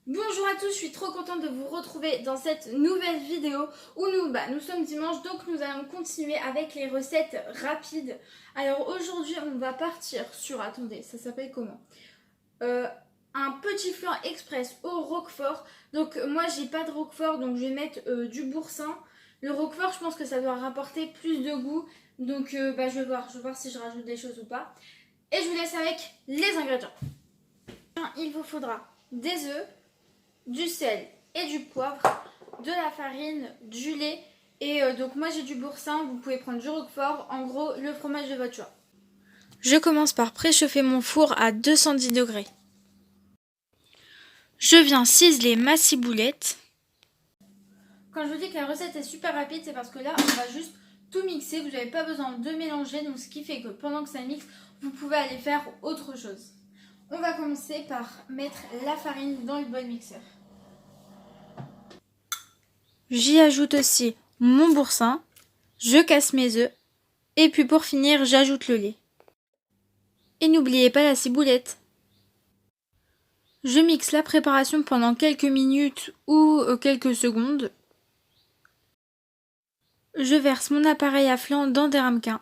Bonjour à tous, je suis trop contente de vous retrouver dans cette nouvelle vidéo où nous sommes dimanche, donc nous allons continuer avec les recettes rapides. Alors aujourd'hui on va partir sur, attendez, ça s'appelle comment Euh, Un petit flan express au roquefort. Donc moi j'ai pas de roquefort, donc je vais mettre du boursin. Le roquefort, je pense que ça doit rapporter plus de goût, donc je vais voir si je rajoute des choses ou pas. Et je vous laisse avec les ingrédients. Il vous faudra des œufs, du sel et du poivre, de la farine, du lait et donc moi j'ai du boursin, vous pouvez prendre du roquefort, en gros le fromage de votre choix. Je commence par préchauffer mon four à 210 degrés. Je viens ciseler ma ciboulette. Quand je vous dis que la recette est super rapide, c'est parce que là on va juste tout mixer, vous n'avez pas besoin de mélanger, donc ce qui fait que pendant que ça mixe, vous pouvez aller faire autre chose. On va commencer par mettre la farine dans le bol mixeur. J'y ajoute aussi mon boursin, je casse mes œufs et puis pour finir j'ajoute le lait. Et n'oubliez pas la ciboulette. Je mixe la préparation pendant quelques minutes ou quelques secondes. Je verse mon appareil à flan dans des ramequins.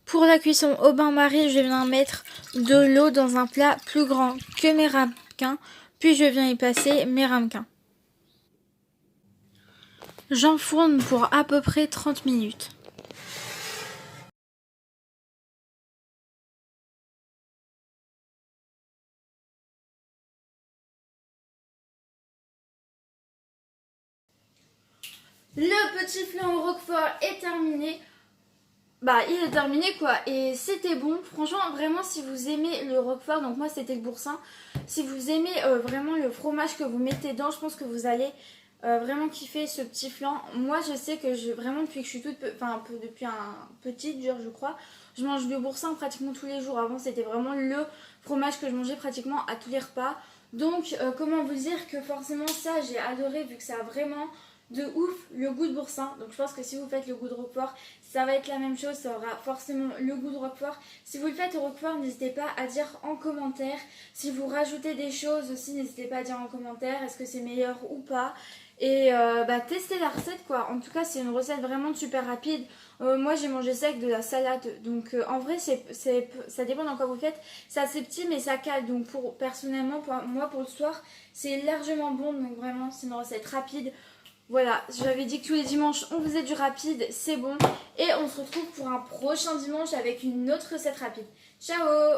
Pour la cuisson au bain-marie, je viens mettre de l'eau dans un plat plus grand que mes ramequins, puis je viens y passer mes ramequins. J'enfourne pour à peu près 30 minutes. Le petit flan au roquefort est terminé. Il est terminé quoi, et c'était bon. Franchement, vraiment, si vous aimez le roquefort, donc moi c'était le boursin, si vous aimez vraiment le fromage que vous mettez dedans, je pense que vous allez vraiment kiffer ce petit flan. Moi je sais que vraiment depuis que je suis depuis un petit dur je crois, je mange du boursin pratiquement tous les jours. Avant c'était vraiment le fromage que je mangeais pratiquement à tous les repas. Donc comment vous dire que forcément ça j'ai adoré, vu que ça a vraiment de ouf le goût de boursin. Donc je pense que si vous faites le goût de roquefort, ça va être la même chose, ça aura forcément le goût de roquefort. Si vous le faites au roquefort, n'hésitez pas à dire en commentaire. Si vous rajoutez des choses aussi, n'hésitez pas à dire en commentaire est-ce que c'est meilleur ou pas. Et testez la recette quoi. En tout cas c'est une recette vraiment super rapide. Moi j'ai mangé ça avec de la salade. Donc en vrai ça dépend dans quoi vous faites. C'est assez petit mais ça cale. Donc personnellement moi pour le soir c'est largement bon. Donc vraiment c'est une recette rapide. Voilà, j'avais dit que tous les dimanches on faisait du rapide, c'est bon. Et on se retrouve pour un prochain dimanche avec une autre recette rapide. Ciao!